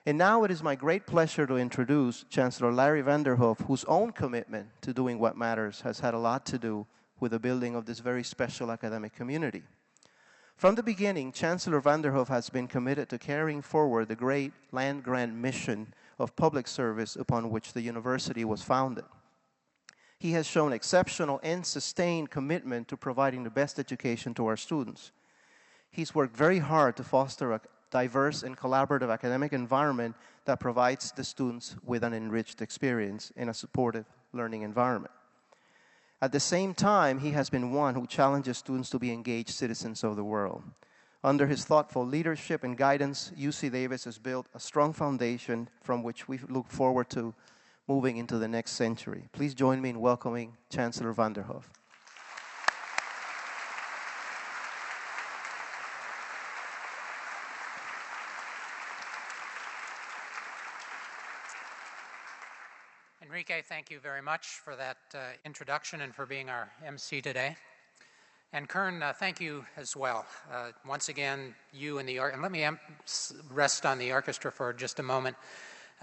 And now it is my great pleasure to introduce Chancellor Larry Vanderhoef, whose own commitment to doing what matters has had a lot to do with the building of this very special academic community. From the beginning, Chancellor Vanderhoef has been committed to carrying forward the great land-grant mission of public service upon which the university was founded. He has shown exceptional and sustained commitment to providing the best education to our students. He's worked very hard to foster a diverse and collaborative academic environment that provides the students with an enriched experience in a supportive learning environment. At the same time, he has been one who challenges students to be engaged citizens of the world. Under his thoughtful leadership and guidance, UC Davis has built a strong foundation from which we look forward to moving into the next century. Please join me in welcoming Chancellor Vanderhoef. Enrique, thank you very much for that introduction and for being our MC today. And Kern, thank you as well. Once again, you and and let me rest on the orchestra for just a moment.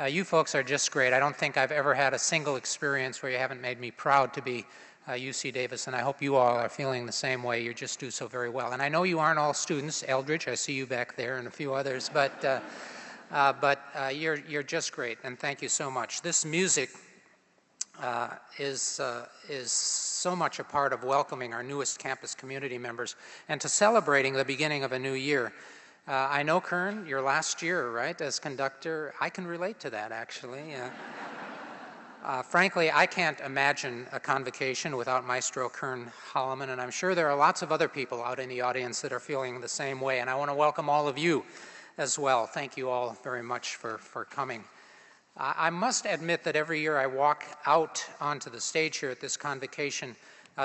You folks are just great. I don't think I've ever had a single experience where you haven't made me proud to be UC Davis, and I hope you all are feeling the same way. You just do so very well. And I know you aren't all students. Eldridge, I see you back there, and a few others, but you're just great, and thank you so much. This music is so much a part of welcoming our newest campus community members and to celebrating the beginning of a new year. I know, Kern, your last year, right, as conductor, I can relate to that, actually. Frankly, I can't imagine a convocation without Maestro Kern Holloman, and I'm sure there are lots of other people out in the audience that are feeling the same way, and I want to welcome all of you as well. Thank you all very much for coming. I must admit that every year I walk out onto the stage here at this convocation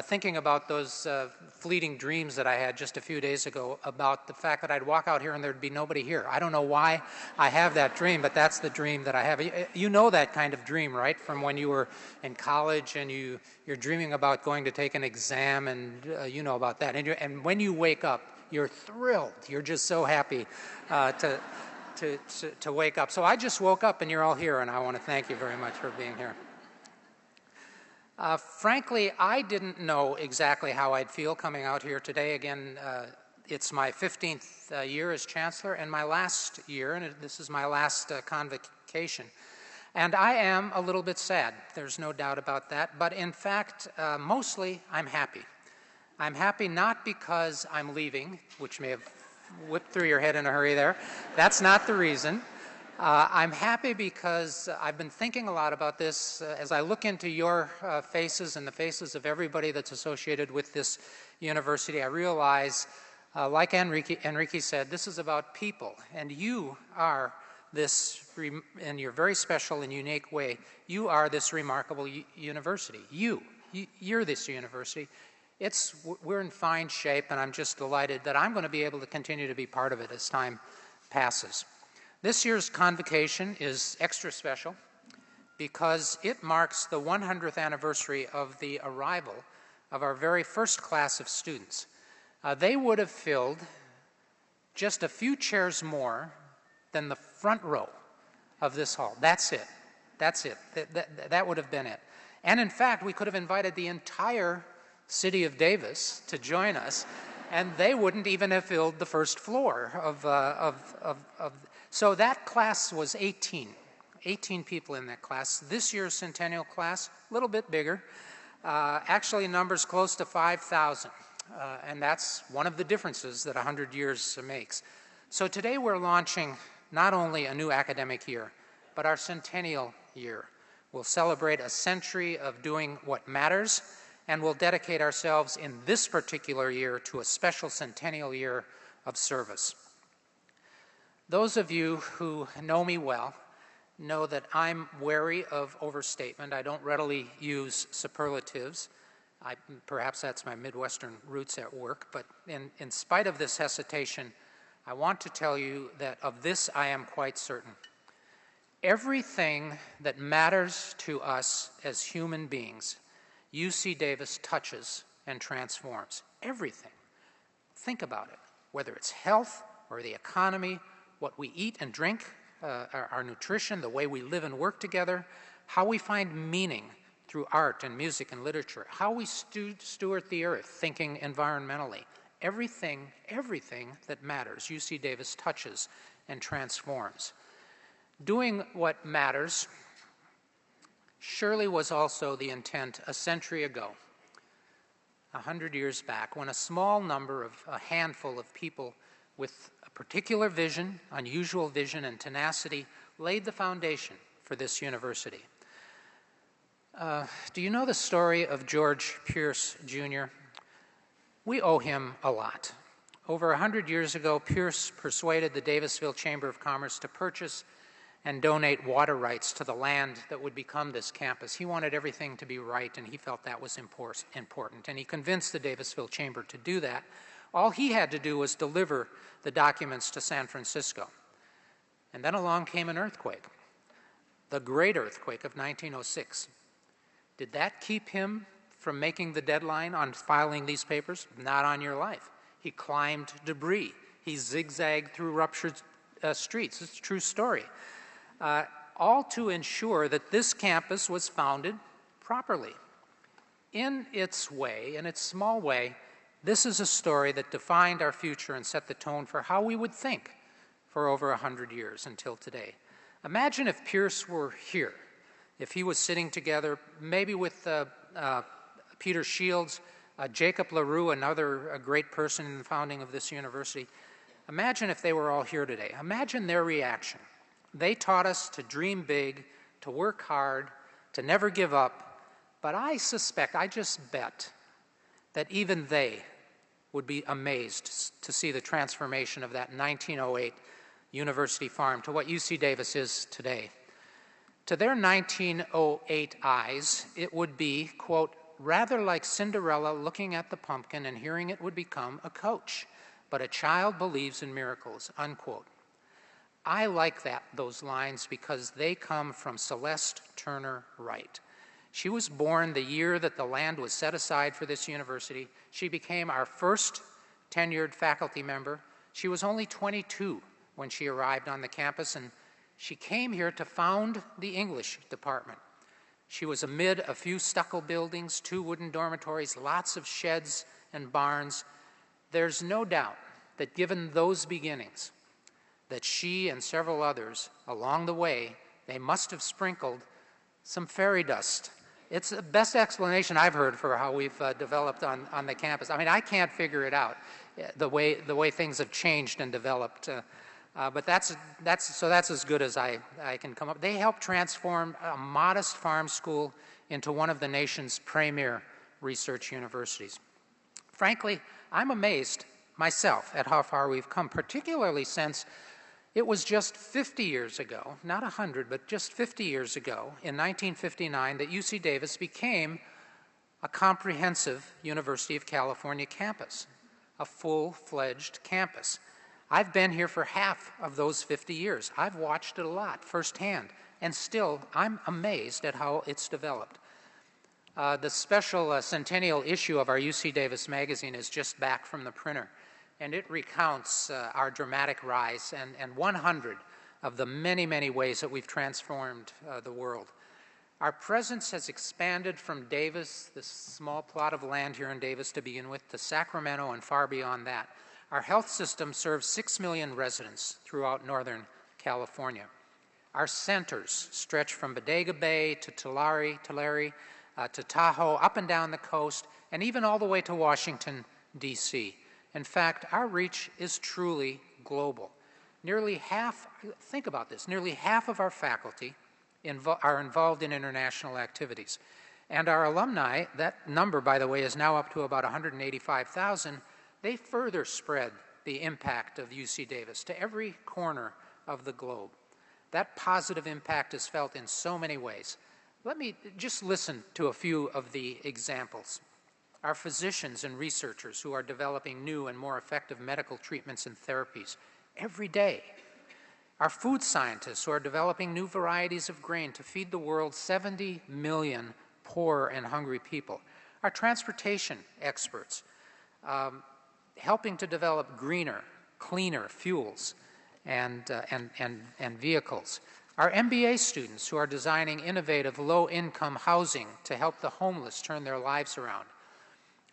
thinking about those fleeting dreams that I had just a few days ago about the fact that I'd walk out here and there'd be nobody here. I don't know why I have that dream, but that's the dream that I have. You know that kind of dream, right? From when you were in college and you're dreaming about going to take an exam, and you know about that. And when you wake up, you're thrilled. You're just so happy to wake up. So I just woke up and you're all here, and I want to thank you very much for being here. Frankly, I didn't know exactly how I'd feel coming out here today. Again, it's my 15th year as Chancellor and my last year, and this is my last convocation. And I am a little bit sad. There's no doubt about that. But in fact, mostly I'm happy. I'm happy not because I'm leaving, which may have whipped through your head in a hurry there. That's not the reason. I'm happy because I've been thinking a lot about this. As I look into your faces and the faces of everybody that's associated with this university, I realize, like Enrique said, this is about people. And you are this, in your very special and unique way, you are this remarkable university. You're this university. We're in fine shape, and I'm just delighted that I'm going to be able to continue to be part of it as time passes. This year's convocation is extra special because it marks the 100th anniversary of the arrival of our very first class of students. They would have filled just a few chairs more than the front row of this hall. That's it. That's it. That would have been it. And in fact, we could have invited the entire city of Davis to join us, and they wouldn't even have filled the first floor so that class was 18 people in that class. This year's Centennial class, a little bit bigger, actually numbers close to 5,000, and that's one of the differences that 100 years makes. So today we're launching not only a new academic year, but our centennial year. We'll celebrate a century of doing what matters, and we'll dedicate ourselves in this particular year to a special centennial year of service. Those of you who know me well know that I'm wary of overstatement. I don't readily use superlatives. Perhaps that's my Midwestern roots at work, but in spite of this hesitation, I want to tell you that of this I am quite certain. Everything that matters to us as human beings, UC Davis touches and transforms. Everything. Think about it. Whether it's health or the economy, what we eat and drink, our nutrition, the way we live and work together, how we find meaning through art and music and literature, how we steward the earth, thinking environmentally. Everything that matters, UC Davis touches and transforms. Doing what matters surely was also the intent a century ago, 100 years back, when a small number of a handful of people with a particular vision, unusual vision, and tenacity laid the foundation for this university. Do you know the story of George Pierce, Jr.? We owe him a lot. Over 100 years ago, Pierce persuaded the Davisville Chamber of Commerce to purchase and donate water rights to the land that would become this campus. He wanted everything to be right, and he felt that was important. And he convinced the Davisville Chamber to do that. All he had to do was deliver the documents to San Francisco. And then along came an earthquake, the great earthquake of 1906. Did that keep him from making the deadline on filing these papers? Not on your life. He climbed debris. He zigzagged through ruptured streets. It's a true story. All to ensure that this campus was founded properly. In its way, in its small way, this is a story that defined our future and set the tone for how we would think for over 100 years until today. Imagine if Pierce were here, if he was sitting together, maybe with Peter Shields, Jacob LaRue, another great person in the founding of this university. Imagine if they were all here today. Imagine their reaction. They taught us to dream big, to work hard, to never give up. But I suspect, I just bet, that even they would be amazed to see the transformation of that 1908 university farm to what UC Davis is today. To their 1908 eyes, it would be, quote, rather like Cinderella looking at the pumpkin and hearing it would become a coach. But a child believes in miracles, unquote. I like those lines because they come from Celeste Turner Wright. She was born the year that the land was set aside for this university. She became our first tenured faculty member. She was only 22 when she arrived on the campus, and she came here to found the English department. She was amid a few stucco buildings, 2 wooden dormitories, lots of sheds and barns. There's no doubt that given those beginnings, that she and several others along the way, they must have sprinkled some fairy dust. It's the best explanation I've heard for how we've developed on the campus. I mean, I can't figure it out, the way things have changed and developed. But that's as good as I can come up. They helped transform a modest farm school into one of the nation's premier research universities. Frankly, I'm amazed myself at how far we've come, particularly since it was just 50 years ago, not 100, but just 50 years ago, in 1959, that UC Davis became a comprehensive University of California campus, a full-fledged campus. I've been here for half of those 50 years. I've watched it a lot firsthand, and still I'm amazed at how it's developed. The special centennial issue of our UC Davis magazine is just back from the printer, and it recounts our dramatic rise and 100 of the many, many ways that we've transformed the world. Our presence has expanded from Davis, this small plot of land here in Davis to begin with, to Sacramento and far beyond that. Our health system serves 6 million residents throughout Northern California. Our centers stretch from Bodega Bay to Tulare, to Tahoe, up and down the coast, and even all the way to Washington, D.C. In fact, our reach is truly global. Nearly half, think about this, nearly half of our faculty are involved in international activities. And our alumni, that number, by the way, is now up to about 185,000. They further spread the impact of UC Davis to every corner of the globe. That positive impact is felt in so many ways. Let me just listen to a few of the examples. Our physicians and researchers who are developing new and more effective medical treatments and therapies every day. Our food scientists who are developing new varieties of grain to feed the world's 70 million poor and hungry people. Our transportation experts helping to develop greener, cleaner fuels. and vehicles. Our MBA students who are designing innovative low-income housing to help the homeless turn their lives around.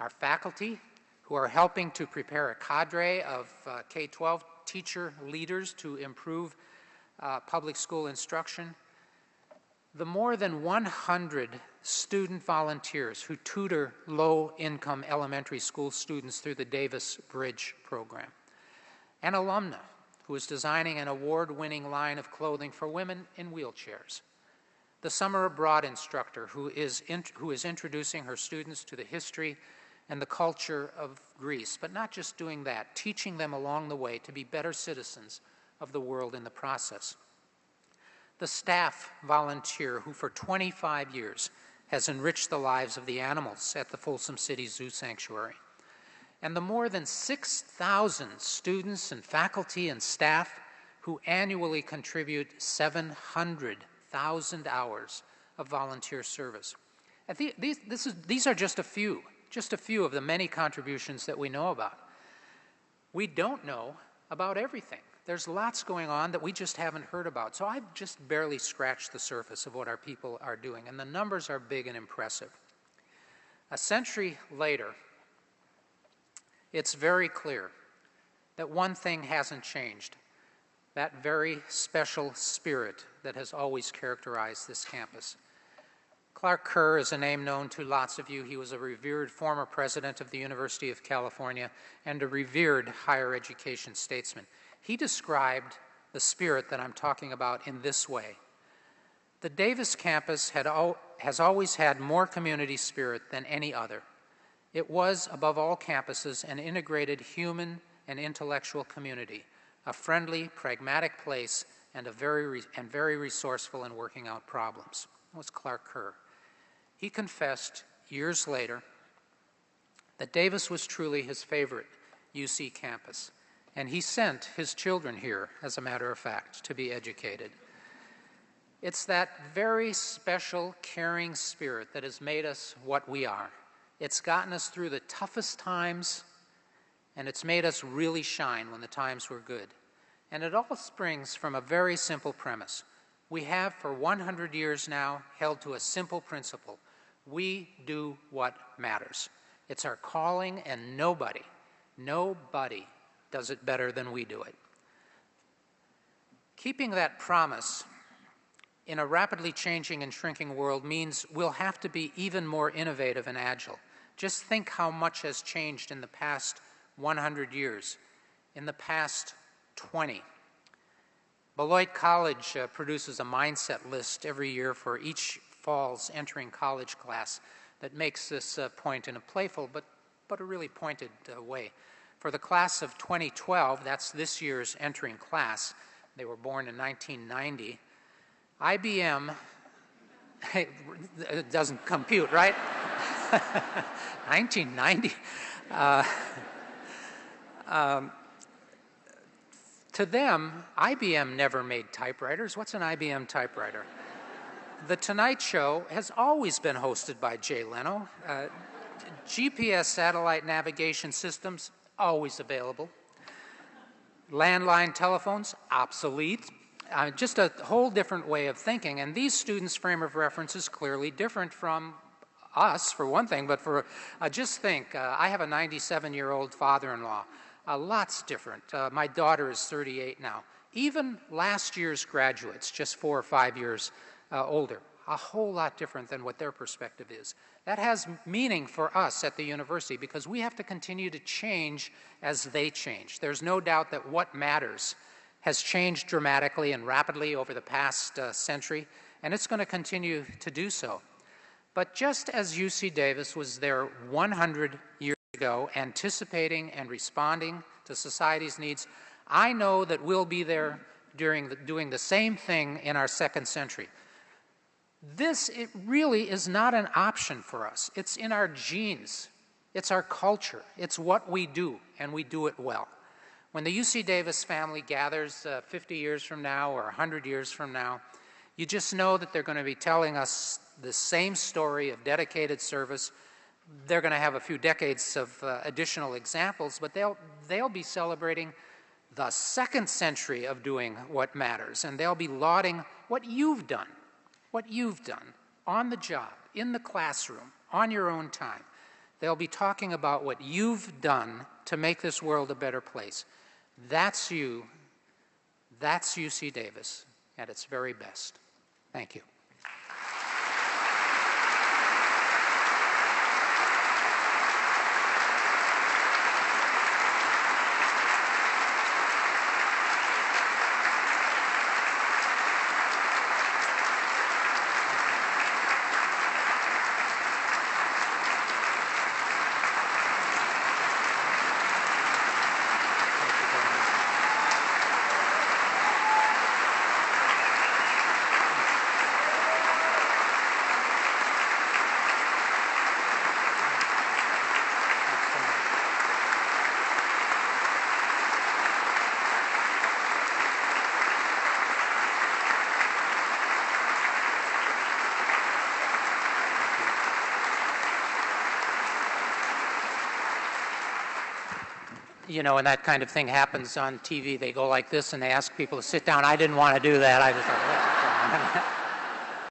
Our faculty who are helping to prepare a cadre of K-12 teacher leaders to improve public school instruction. The more than 100 student volunteers who tutor low-income elementary school students through the Davis Bridge program. An alumna who is designing an award-winning line of clothing for women in wheelchairs. The summer abroad instructor who is introducing her students to the history and the culture of Greece, but not just doing that, teaching them along the way to be better citizens of the world in the process. The staff volunteer who for 25 years has enriched the lives of the animals at the Folsom City Zoo Sanctuary. And the more than 6,000 students and faculty and staff who annually contribute 700,000 hours of volunteer service. These are just a few of the many contributions that we know about. We don't know about everything. There's lots going on that we just haven't heard about. So I've just barely scratched the surface of what our people are doing, and the numbers are big and impressive. A century later, it's very clear that one thing hasn't changed, that very special spirit that has always characterized this campus. Clark Kerr is a name known to lots of you. He was a revered former president of the University of California and a revered higher education statesman. He described the spirit that I'm talking about in this way. The Davis campus has always had more community spirit than any other. It was, above all campuses, an integrated human and intellectual community, a friendly, pragmatic place, and very resourceful in working out problems. That was Clark Kerr. He confessed years later that Davis was truly his favorite UC campus, and he sent his children here, as a matter of fact, to be educated. It's that very special, caring spirit that has made us what we are. It's gotten us through the toughest times, and it's made us really shine when the times were good. And it all springs from a very simple premise. We have, for 100 years now, held to a simple principle. We do what matters. It's our calling, and nobody does it better than we do it. Keeping that promise in a rapidly changing and shrinking world means we'll have to be even more innovative and agile. Just think how much has changed in the past 100 years, in the past 20. Beloit College produces a mindset list every year for each fall's entering college class that makes this point in a playful but a really pointed way. For the class of 2012, that's this year's entering class, they were born in 1990, IBM, it doesn't compute, right? 1990. To them, IBM never made typewriters. What's an IBM typewriter? The Tonight Show has always been hosted by Jay Leno. GPS satellite navigation systems, always available. Landline telephones, obsolete. Just a whole different way of thinking. And these students' frame of reference is clearly different from us, for one thing, but for just think, I have a 97-year-old father-in-law. Lots different. My daughter is 38 now. Even last year's graduates, just 4 or 5 years older, a whole lot different than what their perspective is. That has meaning for us at the university because we have to continue to change as they change. There's no doubt that what matters has changed dramatically and rapidly over the past century, and it's going to continue to do so. But just as UC Davis was there 100 years ago, anticipating and responding to society's needs, I know that we'll be there doing the same thing in our second century. It really is not an option for us. It's in our genes. It's our culture. It's what we do, and we do it well. When the UC Davis family gathers 50 years from now or 100 years from now, you just know that they're going to be telling us the same story of dedicated service. They're going to have a few decades of additional examples, but they'll be celebrating the second century of doing what matters, and they'll be lauding what you've done on the job, in the classroom, on your own time. They'll be talking about what you've done to make this world a better place. That's you. That's UC Davis at its very best. Thank you. You know, when that kind of thing happens on TV, they go like this and they ask people to sit down. I didn't want to do that. I just thought,